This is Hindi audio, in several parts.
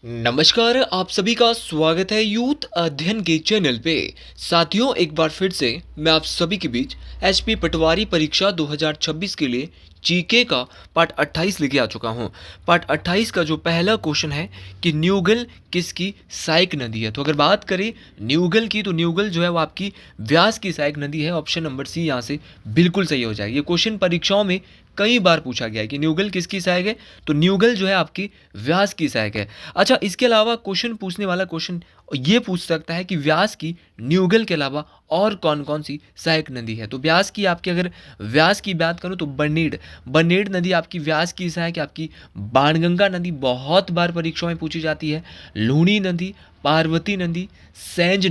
नमस्कार, आप सभी का स्वागत है यूथ अध्ययन के चैनल पे। साथियों, एक बार फिर से मैं आप सभी के बीच एचपी पटवारी परीक्षा 2026 के लिए जीके का पार्ट 28 लेके आ चुका हूँ। पार्ट 28 का जो पहला क्वेश्चन है कि न्यूगल किसकी सहायक नदी है। तो अगर बात करें न्यूगल की, तो न्यूगल जो है वो आपकी व्यास की सहायक नदी है। ऑप्शन नंबर सी यहाँ से बिल्कुल सही हो जाएगी। ये क्वेश्चन परीक्षाओं में कई बार पूछा गया है कि न्यूगल किसकी सहायक है, तो न्यूगल जो है आपकी व्यास की सहायक है। अच्छा, इसके अलावा क्वेश्चन पूछने वाला क्वेश्चन ये पूछ सकता है कि व्यास की न्यूगल के अलावा और कौन कौन सी सहायक नदी है। तो व्यास की आपकी अगर व्यास की बात करूँ तो बनेड़ नदी आपकी व्यास की सहायक है। आपकी बाणगंगा नदी बहुत बार परीक्षाओं में पूछी जाती है। लूणी नदी, पार्वती नदी, सेंज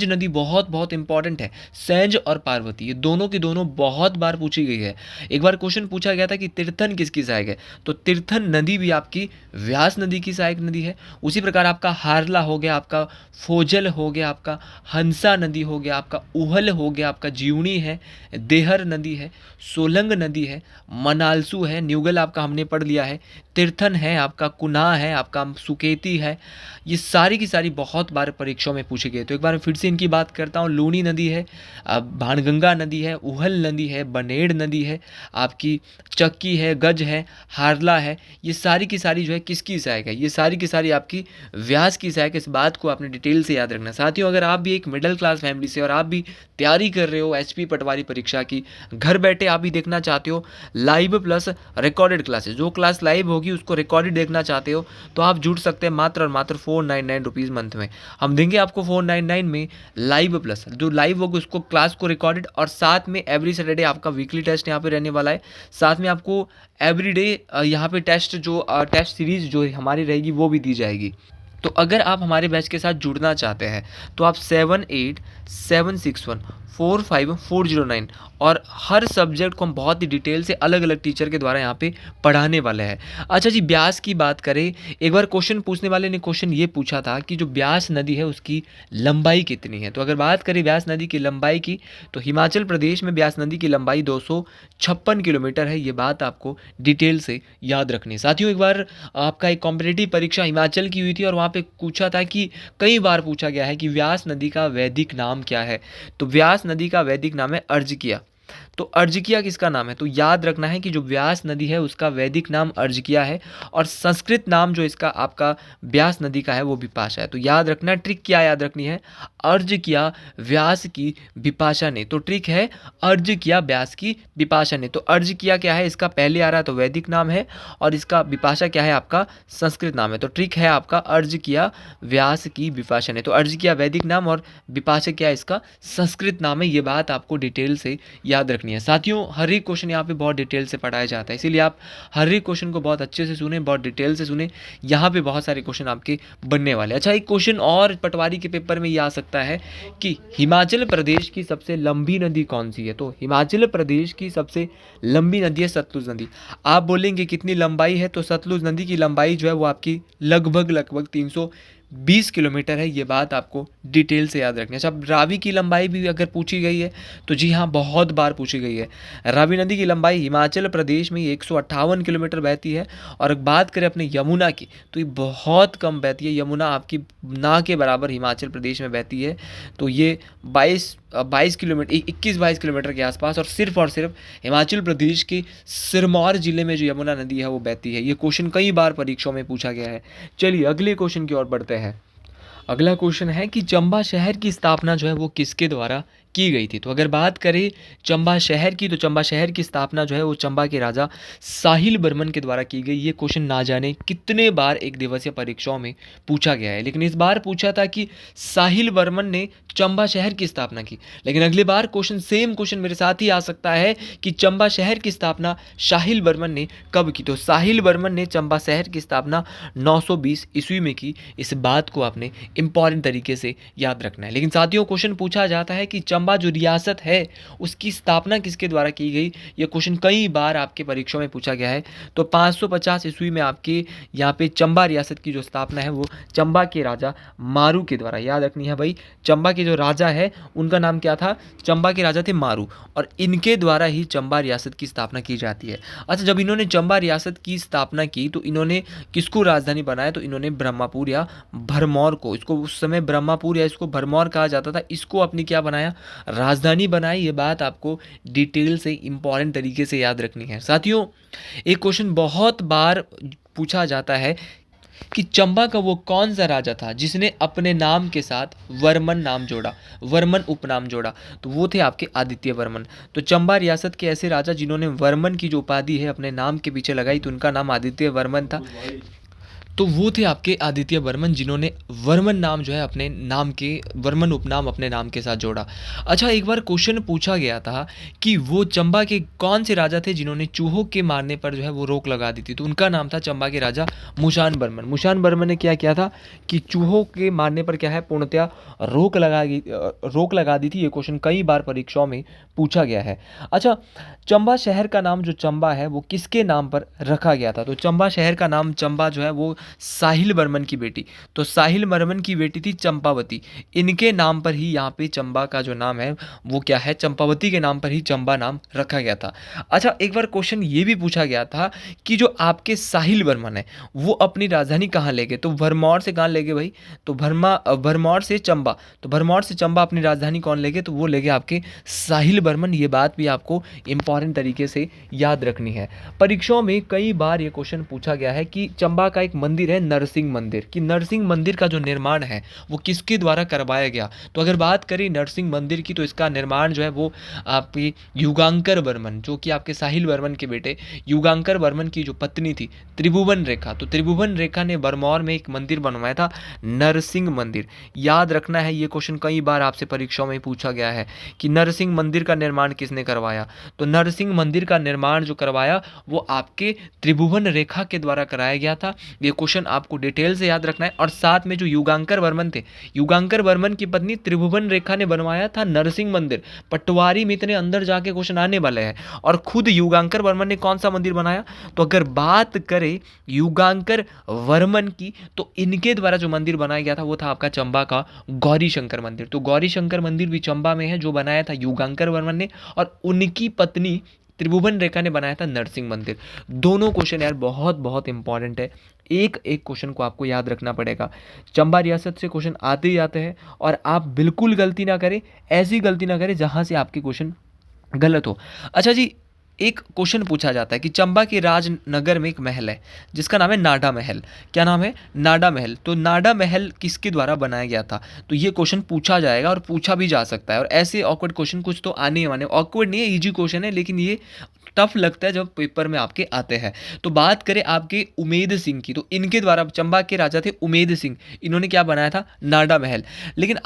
नदी बहुत बहुत इंपॉर्टेंट है। सेंज और पार्वती ये दोनों की दोनों बहुत बार पूछी गई है। एक बार क्वेश्चन पूछा गया था कि तीर्थन किसकी सहायक है, तो तीर्थन नदी भी आपकी व्यास नदी की सहायक नदी है। उसी प्रकार आपका हारला हो गया, आपका फोजल हो गया, आपका हंसा नदी हो गया, आपका उहल हो गया, आपका जीवनी है, देहर नदी है, सोलंग नदी है, मनालसू है, न्यूगल आपका हमने पढ़ लिया है, तीर्थन है, आपका कुना है, आपका सुकेती है। ये सारी की सारी बहुत बार परीक्षाओं में पूछे गए। तो एक बार फिर से इनकी बात करता हूँ। लूणी नदी है, भानगंगा नदी है, उहल नदी है, बनेड़ नदी है, आपकी चक्की है, गज है, हारला है। ये सारी की सारी जो है किसकी सहायक है, ये सारी की सारी आपकी व्यास की सहायक है। इस बात को आपने डिटेल से याद रखना। साथियों, अगर आप भी एक मिडिल क्लास फैमिली से और आप भी तैयारी कर रहे हो एचपी पटवारी परीक्षा की, घर बैठे आप भी देखना चाहते हो लाइव प्लस रिकॉर्डेड क्लासेस, जो क्लास लाइव होगी उसको रिकॉर्डेड देखना चाहते हो, तो आप जुड़ सकते हैं मात्र और मात्र 499 रुपीज़ मंथ में। हम देंगे आपको 499 में लाइव प्लस, जो लाइव होगी उसको क्लास को रिकॉर्डेड, और साथ में एवरी सैटरडे आपका वीकली टेस्ट यहाँ पे रहने वाला है। साथ में आपको एवरीडे यहाँ पे टेस्ट टेस्ट सीरीज जो हमारी रहेगी वो भी दी जाएगी। तो अगर आप हमारे बैच के साथ जुड़ना चाहते हैं तो आप 7876145409, और हर सब्जेक्ट को हम बहुत ही डिटेल से अलग अलग टीचर के द्वारा यहाँ पे पढ़ाने वाले हैं। अच्छा जी, ब्यास की बात करें, एक बार क्वेश्चन पूछने वाले ने क्वेश्चन ये पूछा था कि जो ब्यास नदी है उसकी लंबाई कितनी है। तो अगर बात करें ब्यास नदी की लंबाई की, तो हिमाचल प्रदेश में ब्यास नदी की लंबाई 256 किलोमीटर है। ये बात आपको डिटेल से याद रखनी है। साथियों, एक बार आपका एक कॉम्पिटिटिव परीक्षा हिमाचल की हुई थी और वहाँ पे पूछा था कि कई बार पूछा गया है कि व्यास नदी का वैदिक नाम क्या है। तो व्यास नदी का वैदिक नाम है अर्जकिया। तो अर्जकिया किसका नाम है, तो याद रखना है कि जो व्यास नदी है उसका वैदिक नाम अर्जकिया है, और संस्कृत नाम जो इसका आपका व्यास नदी का है वो विपाशा है। तो याद रखना, ट्रिक क्या याद रखनी है, अर्जकिया व्यास की विपाशा ने। तो ट्रिक है अर्जकिया व्यास की विपाशा ने। तो अर्जकिया क्या है, इसका पहले आ रहा है तो वैदिक नाम है, और इसका विपाशा क्या है, आपका संस्कृत नाम है। तो ट्रिक है आपका अर्जकिया व्यास की विपाशा ने। तो अर्जकिया वैदिक नाम और विपाशा क्या है, इसका संस्कृत नाम है। ये बात आपको डिटेल से याद रखनी है। साथियों, हर एक क्वेश्चन यहाँ पे बहुत डिटेल से पढ़ाया जाता है, इसीलिए आप हर एक क्वेश्चन को बहुत अच्छे से सुने, बहुत डिटेल से सुने। यहाँ पे बहुत सारे क्वेश्चन आपके बनने वाले। अच्छा, एक क्वेश्चन और पटवारी के पेपर में ये आ सकता है कि हिमाचल प्रदेश की सबसे लंबी नदी कौन सी है। तो हिमाचल प्रदेश की सबसे लंबी नदी है सतलुज नदी। आप बोलेंगे कितनी लंबाई है, तो सतलुज नदी की लंबाई जो है वो आपकी लगभग 320 किलोमीटर है। ये बात आपको डिटेल से याद रखनी है। अच्छा, रावी की लंबाई भी अगर पूछी गई है तो जी हाँ, बहुत बार पूछी गई है। रावी नदी की लंबाई हिमाचल प्रदेश में 158 किलोमीटर बहती है। और बात करें अपने यमुना की, तो ये बहुत कम बहती है। यमुना आपकी ना के बराबर हिमाचल प्रदेश में बहती है। तो ये 22 किलोमीटर, 21-22 किलोमीटर के आसपास, और सिर्फ हिमाचल प्रदेश के सिरमौर जिले में जो यमुना नदी है वो बहती है। ये क्वेश्चन कई बार परीक्षाओं में पूछा गया है। चलिए अगले क्वेश्चन की ओर बढ़ते हैं। अगला क्वेश्चन है कि चंबा शहर की स्थापना जो है वो किसके द्वारा की गई थी। तो अगर बात करें चंबा शहर की, तो चंबा शहर की स्थापना जो है वो चंबा के राजा साहिल बर्मन के द्वारा की गई। ये क्वेश्चन ना जाने कितने बार एक दिवसीय परीक्षाओं में पूछा गया है, लेकिन इस बार पूछा था कि साहिल बर्मन ने चंबा शहर की स्थापना की। लेकिन अगली बार सेम क्वेश्चन मेरे साथ ही आ सकता है कि चंबा शहर की स्थापना साहिल बर्मन ने कब की। तो साहिल बर्मन ने चंबा शहर की स्थापना 920 ईस्वी में की। इस बात को आपने इंपॉर्टेंट तरीके से याद रखना है। लेकिन साथियों, क्वेश्चन पूछा जाता है कि चंबा चंबा जो रियासत है उसकी स्थापना किसके द्वारा की गई? ये क्वेश्चन कई बार आपके परीक्षाओं में पूछा गया है। तो 550 ईस्वी में आपके यहाँ पे चंबा रियासत की जो स्थापना है वो चंबा के राजा मारू के द्वारा, याद रखनी है भाई, चंबा के जो राजा है उनका नाम क्या था? चंबा के राजा थे मारू, और इनके द्वारा ही चंबा रियासत की स्थापना की जाती है। अच्छा, जब इन्होंने चंबा रियासत की स्थापना की तो इन्होंने किसको राजधानी बनाया? तो इन्होंने ब्रह्मपुर या भरमौर को, इसको उस समय ब्रह्मपुर या इसको भरमौर कहा जाता था, इसको अपनी क्या बनाया? राजधानी बनाई। ये बात आपको डिटेल से इंपॉर्टेंट तरीके से याद रखनी है। साथियों, एक क्वेश्चन बहुत बार पूछा जाता है कि चंबा का वो कौन सा राजा था जिसने अपने नाम के साथ वर्मन नाम जोड़ा, वर्मन उपनाम जोड़ा? तो वो थे आपके आदित्य वर्मन। तो चंबा रियासत के ऐसे राजा जिन्होंने वर्मन की जो उपाधि है अपने नाम के पीछे लगाई, तो उनका नाम आदित्य वर्मन था। तो वो थे आपके आदित्य वर्मन जिन्होंने वर्मन नाम जो है अपने नाम के, वर्मन उपनाम अपने नाम के साथ जोड़ा। अच्छा, एक बार क्वेश्चन पूछा गया था कि वो चंबा के कौन से राजा थे जिन्होंने चूहों के मारने पर जो है वो रोक लगा दी थी? तो उनका नाम था चंबा के राजा मुशान बर्मन। मुशान बर्मन ने क्या किया था कि चूहों के मारने पर क्या है पूर्णतया रोक लगा दी थी। ये क्वेश्चन कई बार परीक्षाओं में पूछा गया है। अच्छा, चंबा शहर का नाम जो चंबा है वो किसके नाम पर रखा गया था? तो चंबा शहर का नाम चंबा जो है वो साहिल बर्मन की बेटी, तो साहिल बर्मन की बेटी थी चंपावती, इनके नाम पर ही यहाँ पे चंबा का जो नाम है वो क्या है? चंपावती के नाम पर ही चंबा नाम रखा गया था। अच्छा, एक बार क्वेश्चन ये भी पूछा गया था कि जो आपके साहिल बर्मन है वो अपनी राजधानी कहाँ ले गए? तो भरमौर से कहाँ ले गए भाई? तो भरमौर से चंबा, तो भरमौर से चंबा अपनी राजधानी कौन ले गए? तो वो ले गए आपके साहिल बर्मन। ये बात भी आपको इंपॉर्टेंट तरीके से याद रखनी है। परीक्षाओं में कई बार ये क्वेश्चन पूछा गया है कि चंबा का एक मंदिर है नरसिंह मंदिर, कि नरसिंह मंदिर का जो निर्माण है वो किसके द्वारा करवाया गया? तो अगर बात करें नरसिंह मंदिर की तो इसका निर्माण जो है वो आपकी युगांकर वर्मन, जो कि आपके साहिल वर्मन के बेटे युगांकर वर्मन की जो पत्नी थी त्रिभुवन रेखा, तो त्रिभुवन रेखा ने भरमौर में एक मंदिर बनवाया था, नरसिंह मंदिर। याद रखना है, ये क्वेश्चन कई बार आपसे परीक्षाओं में पूछा गया है कि नरसिंह मंदिर का निर्माण किसने करवाया? तो नरसिंह मंदिर का निर्माण जो करवाया वो आपके त्रिभुवन रेखा के द्वारा कराया गया था। ये क्वेश्चन आपको डिटेल से याद रखना है। और साथ में जो युगांकर वर्मन थे, युगांकर वर्मन की पत्नी त्रिभुवन रेखा ने बनवाया था नरसिंह मंदिर। पटवारी में इतने अंदर जाके क्वेश्चन आने वाले हैं। और खुद युगांकर वर्मन ने कौन सा मंदिर बनाया? तो अगर बात करें युगांकर वर्मन की तो इनके द्वारा जो मंदिर बनाया गया था वो था आपका चंबा का गौरी शंकर मंदिर। तो गौरी शंकर मंदिर भी चंबा में है, जो बनाया था युगांकर वर्मन ने, और उनकी पत्नी त्रिभुवन रेखा ने बनाया था नरसिंह मंदिर। दोनों क्वेश्चन यार बहुत बहुत इंपॉर्टेंट है, एक एक क्वेश्चन को आपको याद रखना पड़ेगा। चंबा रियासत से क्वेश्चन आते ही आते हैं और आप बिल्कुल गलती ना करें, ऐसी गलती ना करें जहां से आपके क्वेश्चन गलत हो। अच्छा जी, एक क्वेश्चन पूछा जाता है कि चंबा के राजनगर में एक महल है जिसका नाम है नाडा महल। क्या नाम है? नाडा महल। तो नाडा महल किसके द्वारा बनाया गया था? तो ये क्वेश्चन पूछा जाएगा और पूछा भी जा सकता है। और ऐसे ऑकवर्ड क्वेश्चन कुछ तो आने ही वाले, ऑकवर्ड नहीं है, इजी क्वेश्चन है, लेकिन ये टफ लगता है जब पेपर में आपके आते हैं। तो बात करें आपके उमेद सिंह की, तो इनके द्वारा, चंबा के राजा थे उमेद सिंह, इन्होंने क्या बनाया था? नाडा महल। लेकिन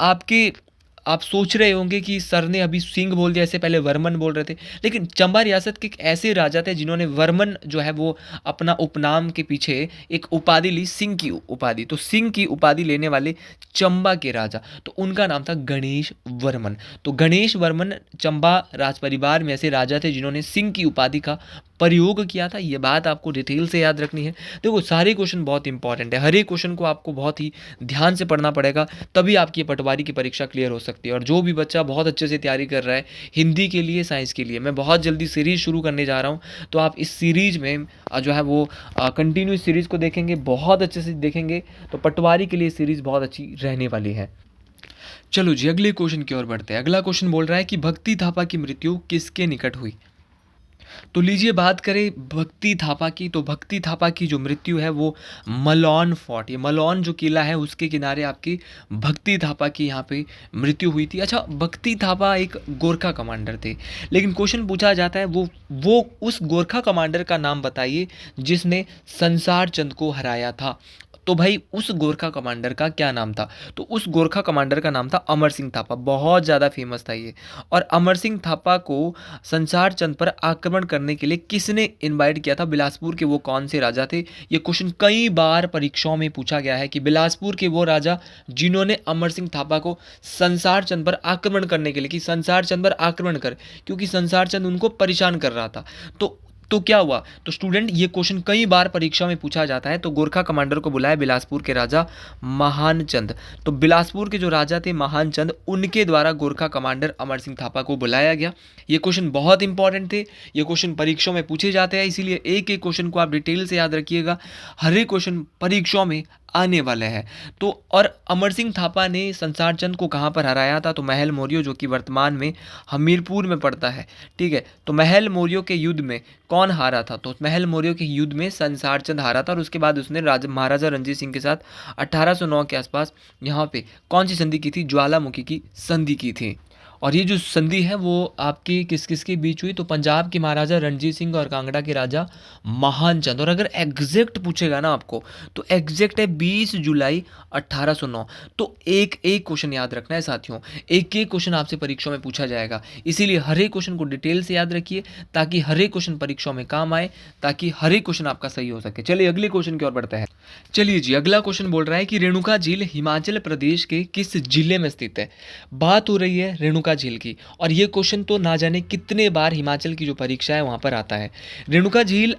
आप सोच रहे होंगे कि सर ने अभी सिंह बोल दिया, इससे पहले वर्मन बोल रहे थे, लेकिन चंबा रियासत के एक ऐसे राजा थे जिन्होंने वर्मन जो है वो अपना उपनाम के पीछे एक उपाधि ली, सिंह की उपाधि। तो सिंह की उपाधि लेने वाले चंबा के राजा, तो उनका नाम था गणेश वर्मन। तो गणेश वर्मन चंबा राज परिवार में ऐसे राजा थे जिन्होंने सिंह की उपाधि का प्रयोग किया था। ये बात आपको डिटेल से याद रखनी है। देखो, सारे क्वेश्चन बहुत इंपॉर्टेंट है, हर एक क्वेश्चन को आपको बहुत ही ध्यान से पढ़ना पड़ेगा, तभी आपकी पटवारी की परीक्षा क्लियर हो सकती है। और जो भी बच्चा बहुत अच्छे से तैयारी कर रहा है हिंदी के लिए, साइंस के लिए, मैं बहुत जल्दी सीरीज शुरू करने जा रहा हूँ, तो आप इस सीरीज में जो है वो कंटिन्यू सीरीज को देखेंगे, बहुत अच्छे से देखेंगे, तो पटवारी के लिए सीरीज बहुत अच्छी रहने वाली है। चलो जी, अगले क्वेश्चन की ओर बढ़ते हैं। अगला क्वेश्चन बोल रहा है कि भक्ति थापा की मृत्यु किसके निकट हुई? तो लीजिए बात करें भक्ति थापा की, तो भक्ति थापा की जो मृत्यु है वो मलौन फोर्ट, ये मलौन जो किला है उसके किनारे आपकी भक्ति थापा की यहाँ पे मृत्यु हुई थी। अच्छा, भक्ति थापा एक गोरखा कमांडर थे, लेकिन क्वेश्चन पूछा जाता है वो उस गोरखा कमांडर का नाम बताइए जिसने संसार चंद को हराया था। तो भाई उस गोरखा कमांडर का क्या नाम था? तो उस गोरखा कमांडर का नाम था अमर सिंह थापा, बहुत ज़्यादा फेमस था ये। और अमर सिंह थापा को संसार चंद पर आक्रमण करने के लिए किसने इनवाइट किया था? बिलासपुर के वो कौन से राजा थे? ये क्वेश्चन कई बार परीक्षाओं में पूछा गया है कि बिलासपुर के वो राजा जिन्होंने अमर सिंह थापा को संसार चंद पर आक्रमण करने के लिए, कि संसार चंद पर आक्रमण कर, क्योंकि संसार चंद उनको परेशान कर रहा था। तो क्या हुआ? तो स्टूडेंट ये क्वेश्चन कई बार परीक्षा में पूछा जाता है। तो गोरखा कमांडर को बुलाया बिलासपुर के राजा महान चंद। तो बिलासपुर के जो राजा थे महान चंद, उनके द्वारा गोरखा कमांडर अमर सिंह थापा को बुलाया गया। ये क्वेश्चन बहुत इंपॉर्टेंट थे, ये क्वेश्चन परीक्षाओं में पूछे जाते हैं, इसीलिए एक एक क्वेश्चन को आप डिटेल से याद रखिएगा। हर एक क्वेश्चन परीक्षाओं में आने वाले हैं। तो और अमर सिंह थापा ने संसार चंद को कहाँ पर हराया था? तो महल मौर्य, जो कि वर्तमान में हमीरपुर में पड़ता है, ठीक है। तो महल मौर्य के युद्ध में कौन हारा था? तो महल मौर्य के युद्ध में संसार चंद हारा था। और उसके बाद उसने महाराजा रणजीत सिंह के साथ 1809 के आसपास यहाँ पे कौन सी संधि की थी? ज्वालामुखी की संधि की थी। और ये जो संधि है वो आपकी किस किस के बीच हुई? तो पंजाब के महाराजा रणजीत सिंह और कांगड़ा के राजा महान चंद। और अगर एग्जैक्ट पूछेगा ना आपको, तो एग्जैक्ट है 20 जुलाई 1809। तो एक एक क्वेश्चन याद रखना है साथियों, एक एक क्वेश्चन आपसे परीक्षा में पूछा जाएगा, इसीलिए हर एक क्वेश्चन को डिटेल से याद रखिए, ताकि हर एक क्वेश्चन परीक्षा में काम आए, ताकि हर एक क्वेश्चन आपका सही हो सके। चलिए अगले क्वेश्चन की ओर बढ़ते हैं। चलिए जी, अगला क्वेश्चन बोल रहा है कि रेणुका झील हिमाचल प्रदेश के किस जिले में स्थित है? बात हो रही है रेणुका झील की, और ये क्वेश्चन तो ना जाने कितने बार हिमाचल की जो परीक्षा है वहां पर आता है। रेणुका झील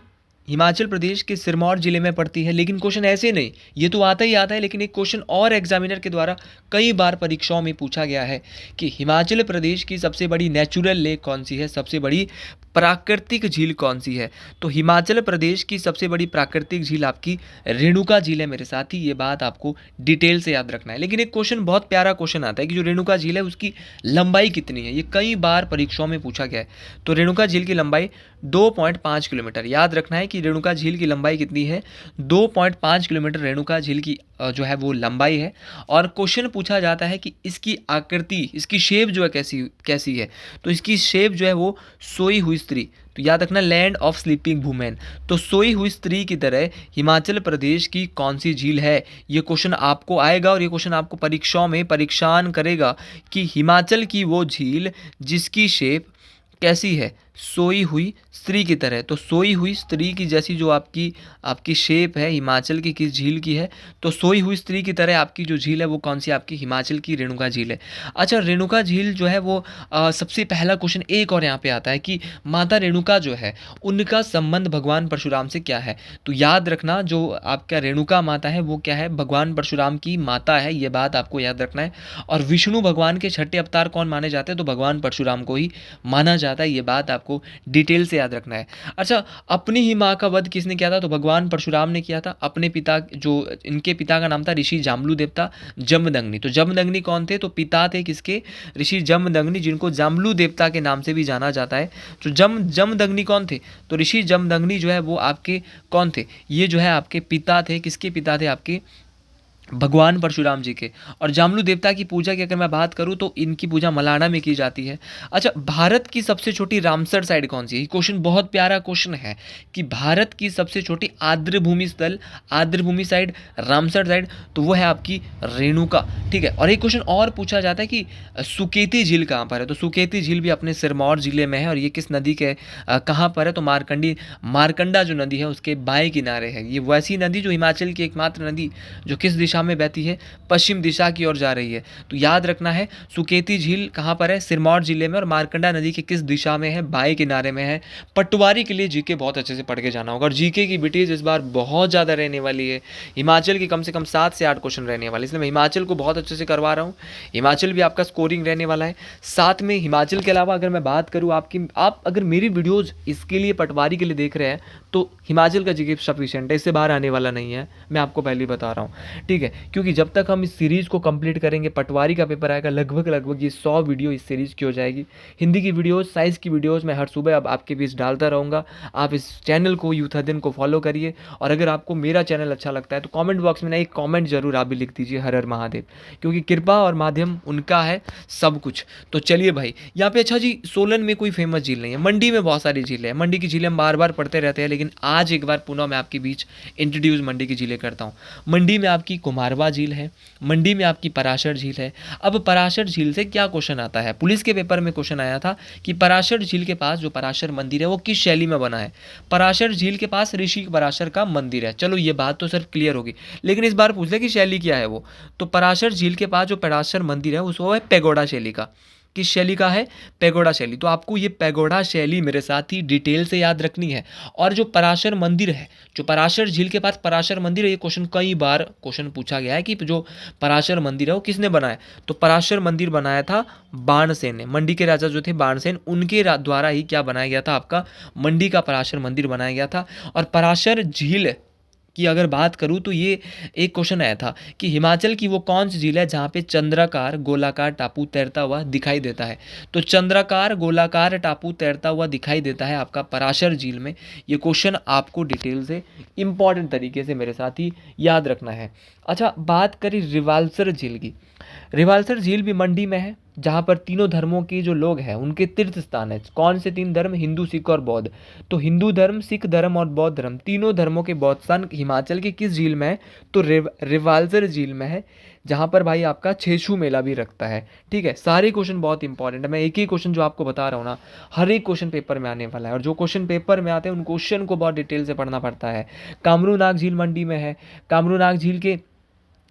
हिमाचल प्रदेश के सिरमौर जिले में पड़ती है, लेकिन क्वेश्चन ऐसे नहीं, ये तो आता ही आता है, लेकिन एक क्वेश्चन और एग्जामिनर के द्वारा कई बार परीक्षाओं में पूछा गया है कि हिमाचल प्रदेश की सबसे बड़ी नेचुरल लेक कौन सी है, सबसे बड़ी प्राकृतिक झील कौन सी है? तो हिमाचल प्रदेश की सबसे बड़ी प्राकृतिक झील आपकी रेणुका झील है मेरे साथी, ये बात आपको डिटेल से याद रखना है। लेकिन एक क्वेश्चन, बहुत प्यारा क्वेश्चन आता है कि जो रेणुका झील है उसकी लंबाई कितनी है? ये कई बार परीक्षाओं में पूछा गया है। तो रेणुका झील की लंबाई 2.5 किलोमीटर। याद रखना है कि रेणुका झील की लंबाई कितनी है? 2.5 किलोमीटर रेणुका झील की जो है वो लंबाई है। और क्वेश्चन पूछा जाता है कि इसकी आकृति, इसकी शेप जो है कैसी है? तो इसकी शेप जो है वो सोई हुई स्त्री। तो याद रखना, लैंड ऑफ स्लीपिंग वुमेन। तो सोई हुई स्त्री की तरह हिमाचल प्रदेश की कौन सी झील है? ये क्वेश्चन आपको आएगा, और ये क्वेश्चन आपको परीक्षाओं में परेशान करेगा कि हिमाचल की वो झील जिसकी शेप कैसी है? सोई हुई स्त्री की तरह। तो सोई हुई स्त्री की जैसी जो आपकी शेप है हिमाचल की किस झील की है? तो सोई हुई स्त्री की तरह आपकी जो झील है वो कौन सी? आपकी हिमाचल की रेणुका झील है। अच्छा, रेणुका झील जो है वो सबसे पहला क्वेश्चन एक और यहाँ पे आता है कि माता रेणुका जो है उनका संबंध भगवान परशुराम से क्या है? तो याद रखना, जो आपका रेणुका माता है वो क्या है? भगवान परशुराम की माता है, ये बात आपको याद रखना है। और विष्णु भगवान के छठे अवतार कौन माने जाते हैं? तो भगवान परशुराम को ही माना जाता है, ये बात आपको डिटेल से याद रखना है। अच्छा, अपनी ही माँ का वध किसने किया था? तो भगवान परशुराम ने किया था। अपने पिता, जो इनके पिता का नाम था ऋषि जाम्बलू देवता जमदग्नि। तो जमदग्नि कौन थे? तो पिता थे किसके? ऋषि जमदग्नि, जिनको जाम्बलू देवता के नाम से भी जाना जाता है। तो जमदग्नि कौन थे? तो ऋषि जमदग्नि जो है वो आपके कौन थे? ये जो है आपके पिता थे। किसके पिता थे? आपके भगवान परशुराम जी के। और जामलू देवता की पूजा की अगर मैं बात करूं तो इनकी पूजा मलाना में की जाती है। अच्छा, भारत की सबसे छोटी रामसर साइट कौन सी है? ये क्वेश्चन बहुत प्यारा क्वेश्चन है कि भारत की सबसे छोटी आर्द्रभूमि स्थल, आर्द्रभूमि साइट, रामसर साइट, तो वो है आपकी रेणुका, ठीक है। और एक क्वेश्चन और पूछा जाता है कि सुकेती झील कहाँ पर है? तो सुकेती झील भी अपने सिरमौर जिले में है, और ये किस नदी के कहाँ पर है? तो मारकंडा जो नदी है उसके बाएं किनारे है। ये वैसी नदी जो हिमाचल की एकमात्र नदी जो किस दिशा में बहती है? पश्चिम दिशा की ओर जा रही है। तो याद रखना है, सुकेती झील कहाँ पर है? सिरमौर जिले में। और मारकंडा नदी के किस दिशा में है? बाएं किनारे में है। पटवारी के लिए जीके बहुत अच्छे से पढ़ के जाना होगा, और जीके की बिटेज इस बार बहुत ज़्यादा रहने वाली है। हिमाचल की कम से कम 7 से 8 क्वेश्चन रहने वाले, इसलिए मैं हिमाचल को बहुत अच्छे से करवा रहा हूँ। हिमाचल भी आपका स्कोरिंग रहने वाला है। साथ में हिमाचल के अलावा अगर मैं बात करूँ आप अगर मेरी वीडियोज़ इसके लिए पटवारी के लिए देख रहे हैं तो हिमाचल का जीके सफिशिएंट है, इससे बाहर आने वाला नहीं है, मैं आपको पहले ही बता रहा हूँ, ठीक है। ठीक है, क्योंकि जब तक हम इस सीरीज़ को कंप्लीट करेंगे, पटवारी का पेपर आएगा, लगभग ये 100 वीडियो इस सीरीज़ की हो जाएगी। हिंदी की वीडियोज़, साइंस की वीडियोज़ मैं हर सुबह अब आपके बीच डालता रहूँगा। आप इस चैनल को, यूथ अध्ययन को फॉलो करिए, और अगर आपको मेरा चैनल अच्छा लगता है तो कमेंट बॉक्स में ना एक कमेंट जरूर आप भी लिख दीजिए, हर हर महादेव, क्योंकि कृपा और माध्यम उनका है सब कुछ। तो चलिए भाई, यहाँ पे अच्छा जी, सोलन में कोई फेमस झील नहीं है, मंडी में बहुत सारी झीलें हैं। मंडी की झीलें हम बार बार पढ़ते रहते हैं, लेकिन आज एक बार पुनः मैं आपके बीच इंट्रोड्यूस मंडी की झीलें करता हूँ। मंडी में आपकी कुमारवा झील है, मंडी में आपकी पराशर झील है। अब पराशर झील से क्या क्वेश्चन आता है, पुलिस के पेपर में क्वेश्चन आया था कि पराशर झील के पास जो पराशर मंदिर है वो किस शैली में बना है। पराशर झील के पास ऋषि पराशर का मंदिर है। चलो ये बात तो सिर्फ क्लियर होगी, लेकिन इस बार पूछ ले कि शैली क्या है वो। तो पराशर झील के पास जो पराशर मंदिर है वो है पैगोडा शैली का। किस शैली का है? पैगोडा शैली। तो आपको ये पैगोडा शैली मेरे साथ ही डिटेल से याद रखनी है। और जो पराशर मंदिर है, जो पराशर झील के पास पराशर मंदिर है, ये क्वेश्चन कई बार क्वेश्चन पूछा गया है कि जो पराशर मंदिर है वो किसने बनाया। तो पराशर मंदिर बनाया था बाणसेन ने। मंडी के राजा जो थे बाणसेन, उनके द्वारा ही क्या बनाया गया था, आपका मंडी का पराशर मंदिर बनाया गया था। और पराशर झील की अगर बात करूँ तो ये एक क्वेश्चन आया था कि हिमाचल की वो कौन सी झील है जहाँ पे चंद्राकार गोलाकार टापू तैरता हुआ दिखाई देता है। तो चंद्राकार गोलाकार टापू तैरता हुआ दिखाई देता है आपका पराशर झील में। ये क्वेश्चन आपको डिटेल से इंपॉर्टेंट तरीके से मेरे साथ ही याद रखना है। अच्छा, बात करें रिवाल्सर झील की। रिवाल्सर झील भी मंडी में है, जहाँ पर तीनों धर्मों के जो लोग हैं उनके तीर्थ स्थान है। कौन से तीन धर्म? हिंदू, सिख और बौद्ध। तो हिंदू धर्म, सिख धर्म और बौद्ध धर्म, तीनों धर्मों के बौद्ध स्थान हिमाचल के किस झील में है? तो रिवाल्सर झील में है, जहाँ पर भाई आपका छेछू मेला भी रखता है। ठीक है, सारे क्वेश्चन बहुत इंपॉर्टेंट है। मैं एक ही क्वेश्चन जो आपको बता रहा हूँ ना, हर एक क्वेश्चन पेपर में आने वाला है, और जो क्वेश्चन पेपर में आते हैं उन क्वेश्चन को बहुत डिटेल से पढ़ना पड़ता है। कामरू नाग झील मंडी में है। कामरू नाग झील के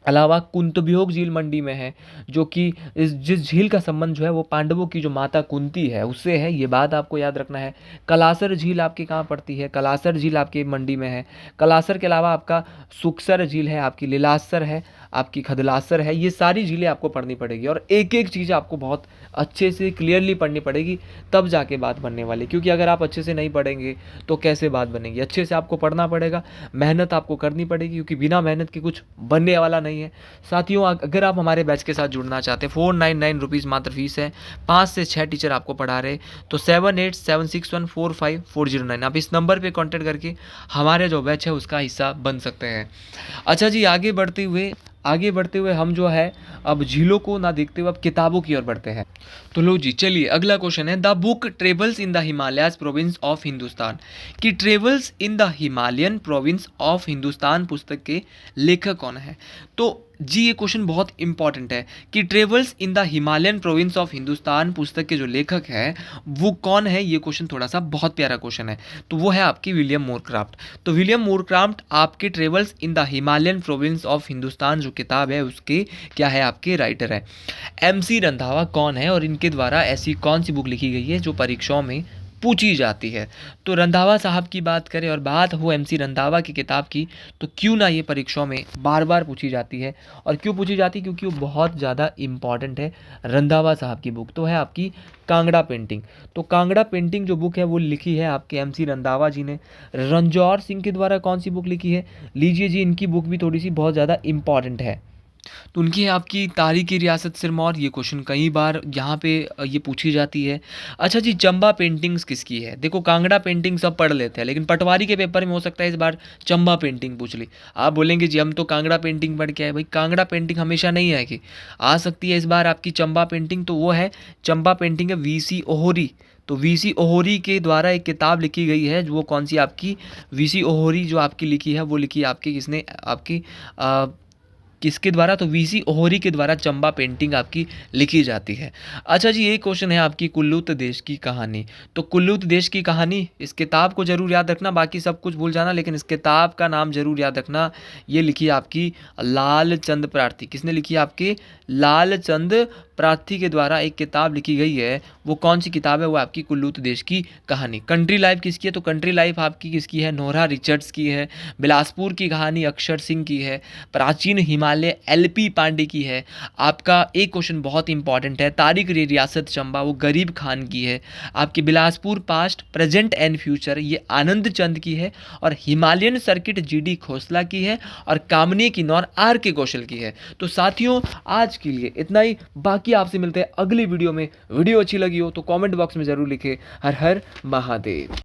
अलावा कुंतवियोग झील मंडी में है, जो कि जिस झील का संबंध जो है वो पांडवों की जो माता कुंती है उससे है। ये बात आपको याद रखना है। कलासर झील आपकी कहाँ पड़ती है? कलासर झील आपकी मंडी में है। कलासर के अलावा आपका सुक्सर झील है, आपकी लीलासर है, आपकी खदलासर है। ये सारी झीलें आपको पढ़नी पड़ेगी, और एक एक चीज़ आपको बहुत अच्छे से क्लियरली पढ़नी पड़ेगी, तब जाके बात बनने वाली। क्योंकि अगर आप अच्छे से नहीं पढ़ेंगे तो कैसे बात बनेगी? अच्छे से आपको पढ़ना पड़ेगा, मेहनत आपको करनी पड़ेगी, क्योंकि बिना मेहनत के कुछ बनने वाला नहीं है। साथियों, अगर आप हमारे बैच के साथ जुड़ना चाहते हैं, 499 रुपीज़ मात्र फीस है, 5 से 6 टीचर आपको पढ़ा रहे। तो 7876145409, आप इस नंबर पर कॉन्टैक्ट करके हमारे जो बैच है उसका हिस्सा बन सकते हैं। अच्छा जी, आगे बढ़ते हुए हम जो है अब झीलों को ना देखते हुए अब किताबों की ओर बढ़ते हैं। तो लो जी, चलिए अगला क्वेश्चन है, the book travels in the Himalayas province of Hindustan. कि travels in the Himalayan province of Hindustan पुस्तक के लेखक कौन है? तो जी ये क्वेश्चन बहुत इंपॉर्टेंट है कि travels in the Himalayan province of Hindustan पुस्तक के जो लेखक हैं वो कौन है। ये क्वेश्चन थोड़ा सा बहुत प्यारा क्वेश्चन है। तो वो है आपकी विलियम मोरक्राफ्ट। तो विलियम मोरक्राफ्ट आपके travels in the Himalayan province of Hindustan जो किताब है उसके क्या है, आपके राइटर है। MC रंधावा कौन है, और इनके द्वारा ऐसी कौन सी बुक लिखी गई है जो परीक्षाओं में पूछी जाती है? तो रंधावा साहब की बात करें और बात हो MC रंधावा की किताब की, तो क्यों ना ये परीक्षाओं में बार बार पूछी जाती है। और क्यों पूछी जाती है? क्योंकि वो बहुत ज़्यादा इम्पॉर्टेंट है। रंधावा साहब की बुक तो है आपकी कांगड़ा पेंटिंग। तो कांगड़ा पेंटिंग जो बुक है वो लिखी है आपके MC रंधावा जी ने। रणजौर सिंह के द्वारा कौन सी बुक लिखी है? लीजिए जी, इनकी बुक भी थोड़ी सी बहुत ज़्यादा इम्पॉर्टेंट है। तो उनकी है आपकी तारीख़ी रियासत सिरमौर। ये क्वेश्चन कई बार यहाँ पे ये पूछी जाती है। अच्छा जी, चंबा पेंटिंग्स किसकी है? देखो, कांगड़ा पेंटिंग सब पढ़ लेते हैं, लेकिन पटवारी के पेपर में हो सकता है इस बार चंबा पेंटिंग पूछ ली। आप बोलेंगे जी हम तो कांगड़ा पेंटिंग पढ़ के आए। भाई, कांगड़ा पेंटिंग हमेशा नहीं आएगी, आ सकती है इस बार आपकी चंबा पेंटिंग। तो वो है चंबा पेंटिंग है VC ओहोरी। तो VC ओहोरी के द्वारा एक किताब लिखी गई है, वो कौन सी आपकी VC ओहोरी जो आपकी लिखी है वो लिखी आपकी किसने? आपकी किसके द्वारा? तो VC ओहोरी के द्वारा चंबा पेंटिंग आपकी लिखी जाती है। अच्छा जी, एक क्वेश्चन है आपकी कुल्लूत देश की कहानी। तो कुल्लूत देश की कहानी, इस किताब को जरूर याद रखना, बाकी सब कुछ भूल जाना, लेकिन इस किताब का नाम जरूर याद रखना। ये लिखी आपकी लाल चंद प्रार्थी। किसने लिखी? आपके लाल चंद प्रार्थी के द्वारा एक किताब लिखी गई है, वो कौन सी किताब है? वो आपकी कुल्लू देश की कहानी। कंट्री लाइफ किसकी है? तो कंट्री लाइफ आपकी किसकी है? नोरा रिचर्ड्स की है। बिलासपुर की कहानी अक्षर सिंह की है। प्राचीन हिमालय एलपी पांडे की है। आपका एक क्वेश्चन बहुत इंपॉर्टेंट है, तारिक रियासत चंबा, वो गरीब खान की है। आपकी Bilaspur past present and future, ये आनंद चंद की है। और हिमालयन सर्किट जीडी खोसला की है। और कामनी की नौर आर के कौशल की है। तो साथियों आज के लिए इतना ही, बाकी आपसे मिलते हैं अगली वीडियो में। वीडियो अच्छी लगी हो तो कमेंट बॉक्स में जरूर लिखें। हर हर महादेव।